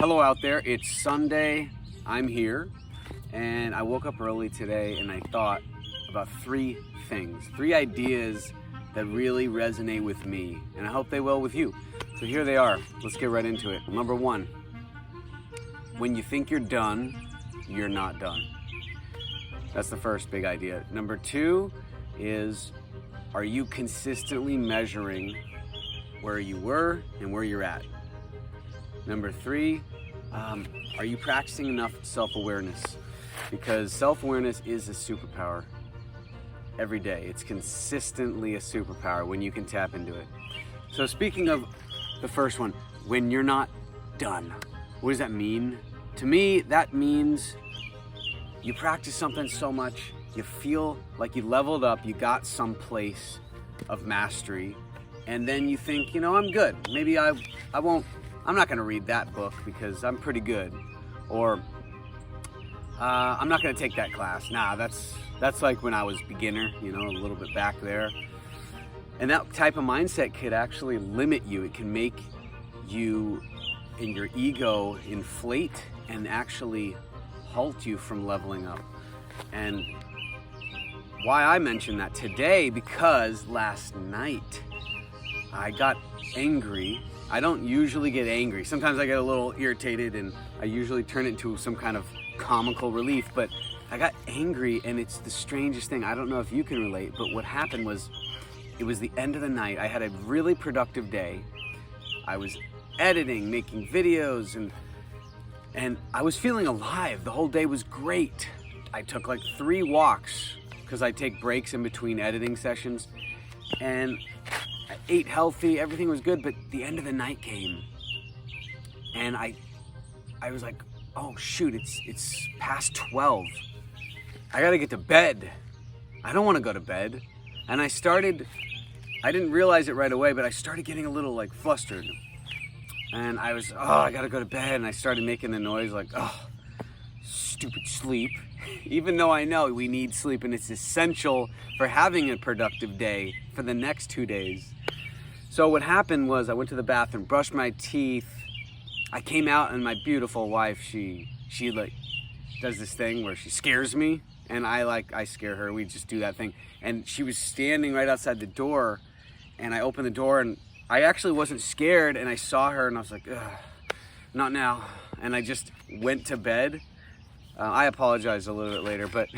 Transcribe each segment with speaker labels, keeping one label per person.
Speaker 1: Hello out there, it's Sunday, I'm here, and I woke up early today and I thought about three things, three ideas that really resonate with me, and I hope they will with you. So here they are, let's get right into it. Number one, when you think you're done, you're not done. That's the first big idea. Number two is, are you consistently measuring where you were and where you're at? Number three, are you practicing enough self-awareness? Because self-awareness is a superpower every day. It's consistently a superpower when you can tap into it. So speaking of the first one, when you're not done, what does that mean? To me, that means you practice something so much, you feel like you leveled up, you got some place of mastery, and then you think, I'm good. Maybe I'm not gonna read that book because I'm pretty good. Or I'm not gonna take that class. Nah, that's like when I was beginner, a little bit back there. And that type of mindset could actually limit you. It can make you and your ego inflate and actually halt you from leveling up. And why I mention that today, because last night I got angry. I don't usually get angry. Sometimes I get a little irritated and I usually turn it into some kind of comical relief, but I got angry and it's the strangest thing. I don't know if you can relate, but what happened was, it was the end of the night. I had a really productive day. I was editing, making videos, and I was feeling alive. The whole day was great. I took like 3 walks because I take breaks in between editing sessions, and I ate healthy, everything was good, but the end of the night came and I was like, oh shoot, it's past 12. I gotta get to bed. I don't wanna go to bed. And I didn't realize it right away, but I started getting a little like flustered. And I was, I gotta go to bed. And I started making the noise like, stupid sleep. Even though I know we need sleep and it's essential for having a productive day for the next 2 days. So what happened was I went to the bathroom, brushed my teeth. I came out and my beautiful wife, she like does this thing where she scares me and I scare her. We just do that thing. And she was standing right outside the door and I opened the door and I actually wasn't scared and I saw her and I was like, ugh, not now. And I just went to bed. I apologize a little bit later, but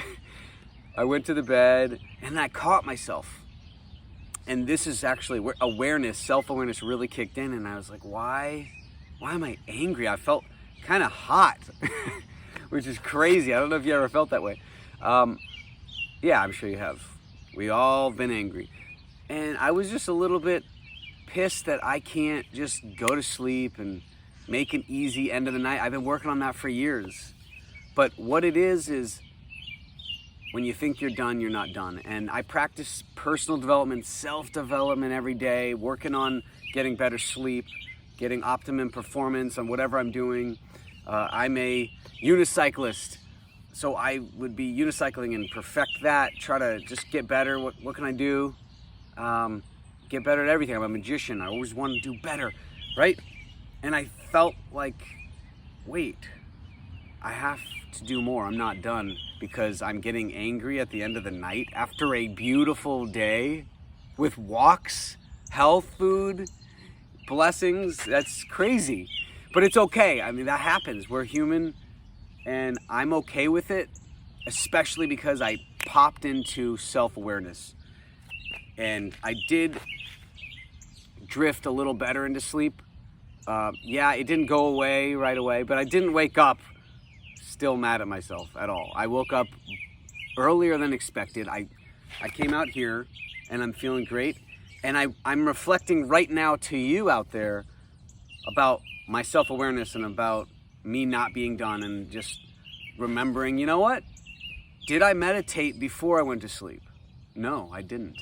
Speaker 1: I went to the bed and I caught myself. And this is actually where awareness, self-awareness really kicked in. And I was like, why am I angry? I felt kind of hot, which is crazy. I don't know if you ever felt that way. Yeah, I'm sure you have. We all been angry. And I was just a little bit pissed that I can't just go to sleep and make an easy end of the night. I've been working on that for years. But what it is when you think you're done, you're not done. And I practice personal development, self-development every day, working on getting better sleep, getting optimum performance on whatever I'm doing. I'm a unicyclist, so I would be unicycling and perfect that, try to just get better. What can I do? Get better at everything. I'm a magician. I always want to do better, right? And I felt like, wait, I have to do more. I'm not done because I'm getting angry at the end of the night after a beautiful day with walks, health, food, blessings. That's crazy, but it's okay. I mean, that happens. We're human and I'm okay with it, especially because I popped into self-awareness and I did drift a little better into sleep. Yeah, it didn't go away right away, but I didn't wake up still mad at myself at all. I woke up earlier than expected. I came out here and I'm feeling great. And I'm reflecting right now to you out there about my self-awareness and about me not being done and just remembering, you know what? Did I meditate before I went to sleep? No, I didn't.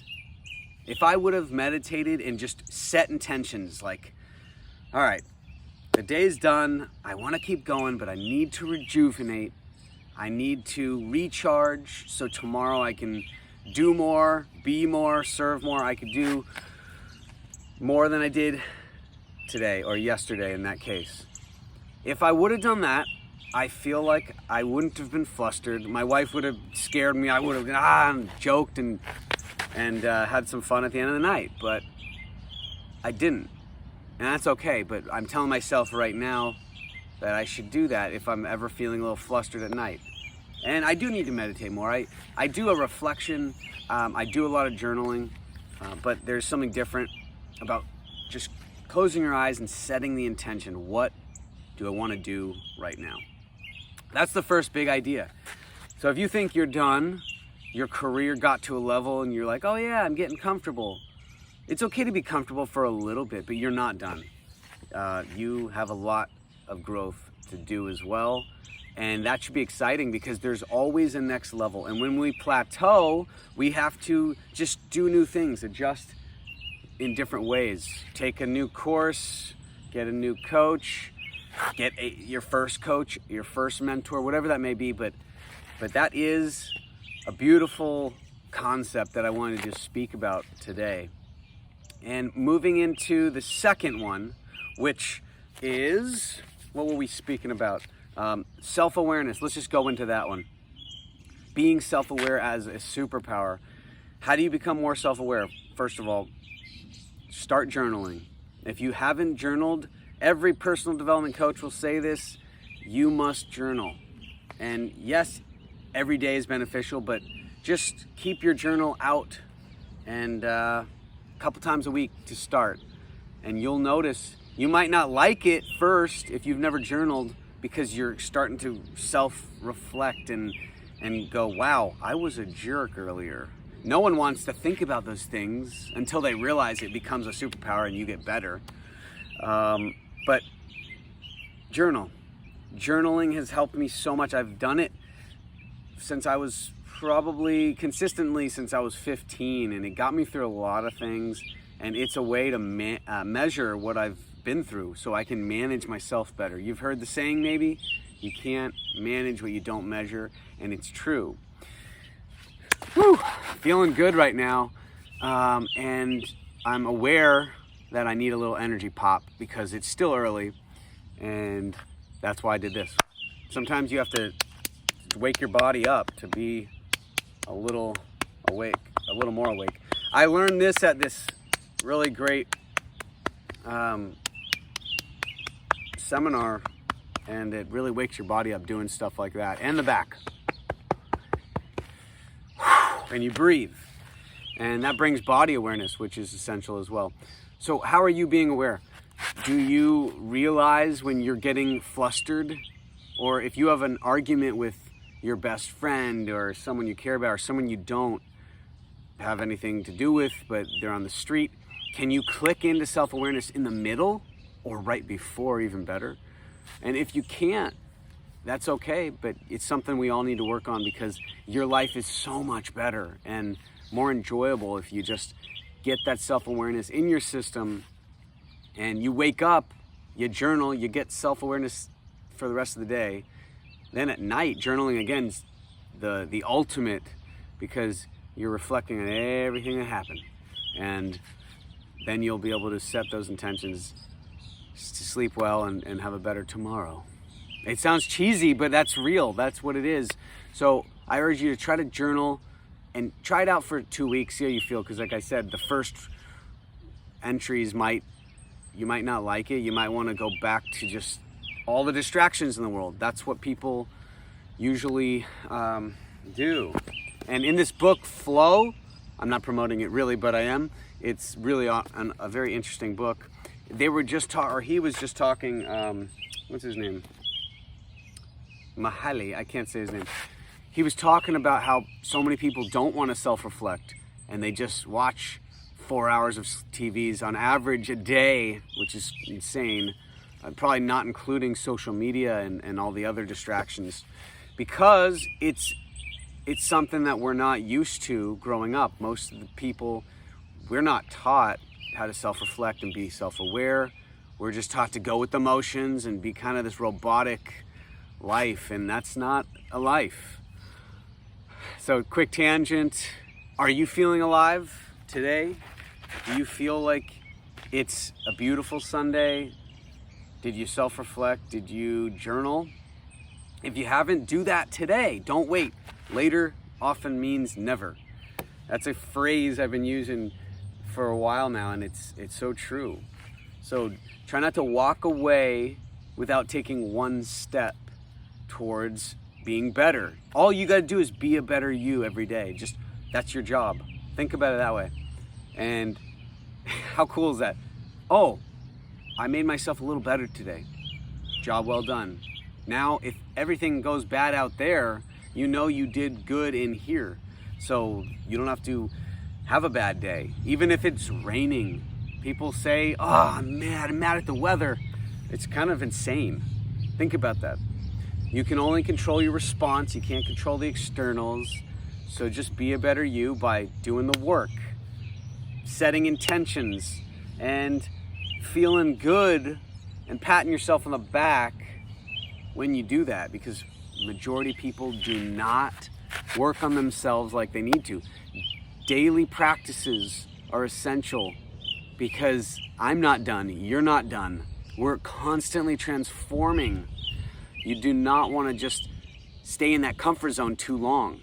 Speaker 1: If I would have meditated and just set intentions like, all right, the day's done, I want to keep going, but I need to rejuvenate. I need to recharge so tomorrow I can do more, be more, serve more. I could do more than I did today or yesterday in that case. If I would have done that, I feel like I wouldn't have been flustered. My wife would have scared me. I would have joked and had some fun at the end of the night, but I didn't. And that's okay, but I'm telling myself right now that I should do that if I'm ever feeling a little flustered at night. And I do need to meditate more. I do a reflection. I do a lot of journaling, but there's something different about just closing your eyes and setting the intention. What do I want to do right now? That's the first big idea. So if you think you're done, your career got to a level and you're like, oh yeah, I'm getting comfortable. It's okay to be comfortable for a little bit, but you're not done. You have a lot of growth to do as well. And that should be exciting because there's always a next level. And when we plateau, we have to just do new things, adjust in different ways. Take a new course, get a new coach, get your first coach, your first mentor, whatever that may be. But that is a beautiful concept that I wanted to just speak about today. And moving into the second one, which is, what were we speaking about? Self-awareness. Let's just go into that one. Being self-aware as a superpower. How do you become more self-aware? First of all, start journaling. If you haven't journaled, every personal development coach will say this, you must journal. And yes, every day is beneficial, but just keep your journal out and a couple times a week to start. And you'll notice you might not like it first if you've never journaled, because you're starting to self-reflect and go, wow, I was a jerk earlier. No one wants to think about those things until they realize it becomes a superpower and you get better. But journal. Journaling has helped me so much. I've done it since I was consistently since I was 15, and it got me through a lot of things. And it's a way to measure what I've been through so I can manage myself better. You've heard the saying maybe, you can't manage what you don't measure, and it's true. Whew, feeling good right now, and I'm aware that I need a little energy pop because it's still early, and that's why I did this. Sometimes you have to wake your body up to be a little awake, a little more awake. I learned this at this really great seminar, and it really wakes your body up doing stuff like that, and the back. And you breathe, and that brings body awareness, which is essential as well. So how are you being aware? Do you realize when you're getting flustered, or if you have an argument with your best friend or someone you care about or someone you don't have anything to do with, but they're on the street? Can you click into self-awareness in the middle or right before, even better? And if you can't, that's okay, but it's something we all need to work on, because your life is so much better and more enjoyable if you just get that self-awareness in your system, and you wake up, you journal, you get self-awareness for the rest of the day. Then at night, journaling again is the ultimate, because you're reflecting on everything that happened. And then you'll be able to set those intentions to sleep well and have a better tomorrow. It sounds cheesy, but that's real. That's what it is. So I urge you to try to journal and try it out for 2 weeks, see how you feel. Because like I said, the first entries you might not like it. You might want to go back to just all the distractions in the world. That's what people usually do. And in this book, Flow, I'm not promoting it really, but I am. It's really a very interesting book. He was just talking, what's his name? Mahali, I can't say his name. He was talking about how so many people don't want to self-reflect, and they just watch 4 hours of TVs on average a day, which is insane. Probably not including social media and all the other distractions, because it's something that we're not used to growing up. Most of the people, we're not taught how to self-reflect and be self-aware. We're just taught to go with emotions and be kind of this robotic life, and that's not a life. So, quick tangent. Are you feeling alive today? Do you feel like it's a beautiful Sunday? Did you self-reflect? Did you journal? If you haven't, do that today. Don't wait. Later often means never. That's a phrase I've been using for a while now, and it's so true. So try not to walk away without taking one step towards being better. All you got to do is be a better you every day. Just that's your job. Think about it that way. And how cool is that? Oh, I made myself a little better today. Job well done. Now, if everything goes bad out there, you know you did good in here. So you don't have to have a bad day. Even if it's raining, people say, oh, I'm mad at the weather. It's kind of insane. Think about that. You can only control your response. You can't control the externals. So just be a better you by doing the work, setting intentions, and feeling good and patting yourself on the back when you do that, because majority of people do not work on themselves like they need to. Daily practices are essential because I'm not done, you're not done. We're constantly transforming. You do not want to just stay in that comfort zone too long.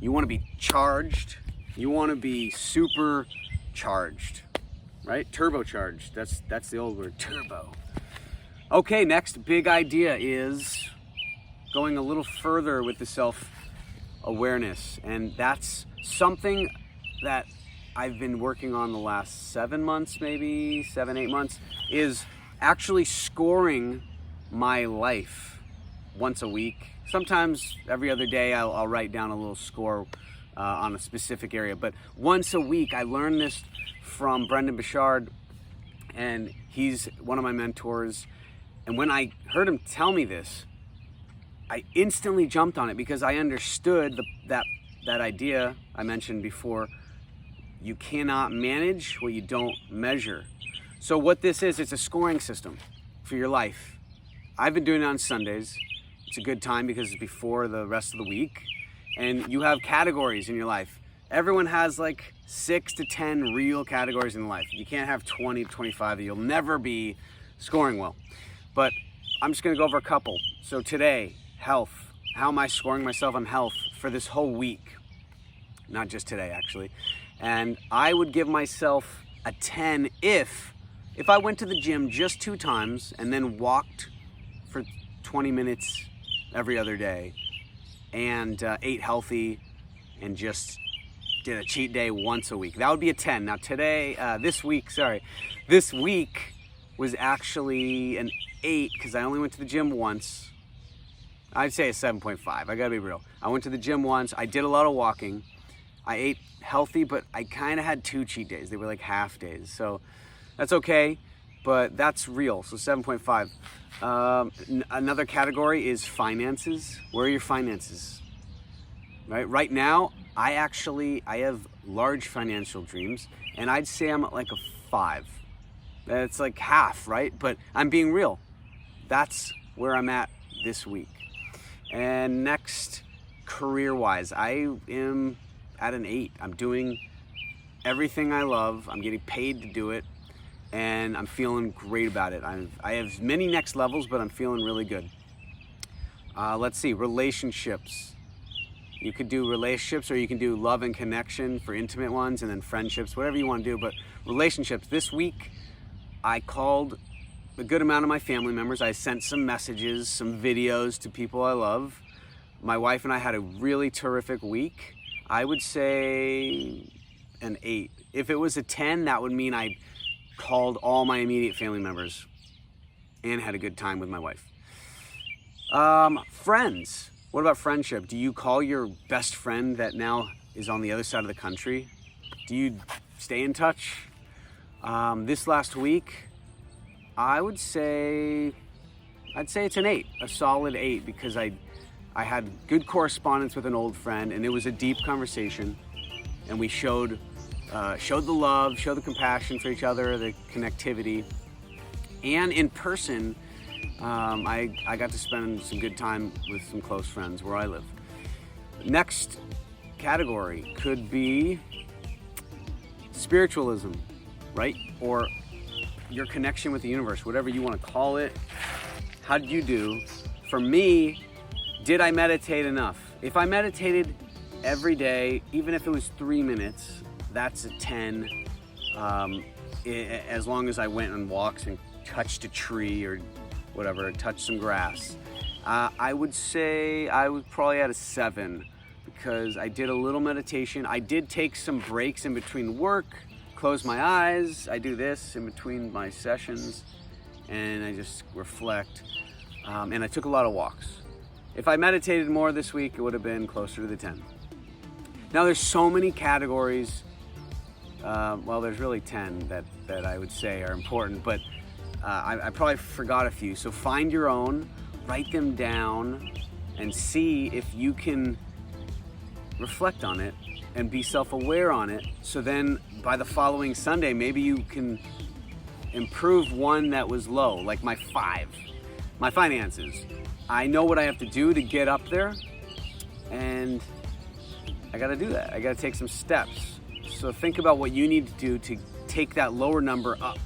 Speaker 1: You want to be charged. You want to be super charged, right? Turbocharged. That's the old word, turbo. Okay, next big idea is going a little further with the self-awareness. And that's something that I've been working on the last 7 months, maybe 7-8 months, is actually scoring my life once a week. Sometimes every other day I'll write down a little score on a specific area. But once a week, I learned this from Brendan Bouchard, and he's one of my mentors. And when I heard him tell me this, I instantly jumped on it because I understood that idea I mentioned before. You cannot manage what you don't measure. So what this is, it's a scoring system for your life. I've been doing it on Sundays. It's a good time because it's before the rest of the week. And you have categories in your life. Everyone has like 6 to 10 real categories in life. You can't have 20 to 25 that you'll never be scoring well. But I'm just gonna go over a couple. So today, health. How am I scoring myself on health for this whole week? Not just today, actually. And I would give myself a 10 if I went to the gym just 2 times and then walked for 20 minutes every other day and ate healthy and just did a cheat day once a week. That would be a 10. Now this week was actually an 8 because I only went to the gym once. I'd say a 7.5. I gotta be real. I went to the gym once. I did a lot of walking. I ate healthy, but I kind of had 2 cheat days. They were like half days. So that's okay, but that's real. So 7.5. Another category is finances. Where are your finances? Right now, I have large financial dreams, and I'd say I'm at like a 5. That's like half, right? But I'm being real. That's where I'm at this week. And next, career-wise, I am at an 8. I'm doing everything I love. I'm getting paid to do it, and I'm feeling great about it. I have many next levels, but I'm feeling really good. Let's see, relationships. You could do relationships, or you can do love and connection for intimate ones, and then friendships, whatever you want to do. But relationships, this week, I called a good amount of my family members. I sent some messages, some videos to people I love. My wife and I had a really terrific week. I would say an 8. If it was a 10, that would mean I called all my immediate family members and had a good time with my wife. Friends. What about friendship? Do you call your best friend that now is on the other side of the country? Do you stay in touch? This last week, I'd say it's an 8, a solid 8, because I had good correspondence with an old friend, and it was a deep conversation, and we showed the love, showed the compassion for each other, the connectivity, and in person, I got to spend some good time with some close friends where I live. Next category could be spiritualism, right? Or your connection with the universe, whatever you want to call it. How did you do? For me, did I meditate enough? If I meditated every day, even if it was 3 minutes, that's a 10. As long as I went on walks and touched a tree or whatever, touched some grass. I would say I was probably at a 7 because I did a little meditation. I did take some breaks in between work, close my eyes. I do this in between my sessions and I just reflect. And I took a lot of walks. If I meditated more this week, it would have been closer to the 10. Now there's so many categories. There's really 10 that I would say are important, but I probably forgot a few. So find your own, write them down, and see if you can reflect on it and be self-aware on it. So then by the following Sunday, maybe you can improve one that was low, like my 5, my finances. I know what I have to do to get up there, and I gotta do that. I gotta take some steps. So think about what you need to do to take that lower number up.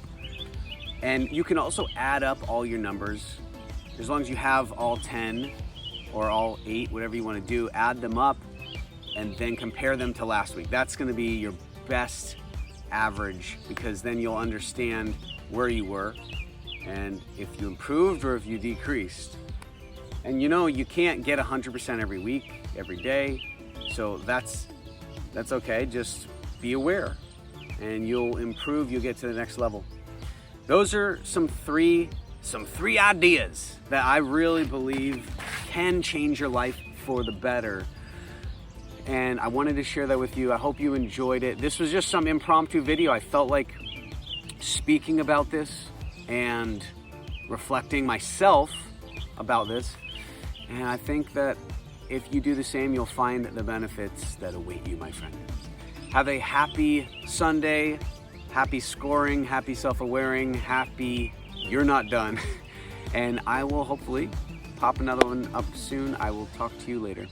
Speaker 1: And you can also add up all your numbers. As long as you have all 10 or all 8, whatever you want to do, add them up and then compare them to last week. That's going to be your best average, because then you'll understand where you were and if you improved or if you decreased. And you can't get 100% every week, every day. So that's okay. Just be aware and you'll improve. You'll get to the next level. Those are some three ideas that I really believe can change your life for the better. And I wanted to share that with you. I hope you enjoyed it. This was just some impromptu video. I felt like speaking about this and reflecting myself about this. And I think that if you do the same, you'll find the benefits that await you, my friend. Have a happy Sunday, happy scoring, happy self-awaring, happy you're not done. And I will hopefully pop another one up soon. I will talk to you later.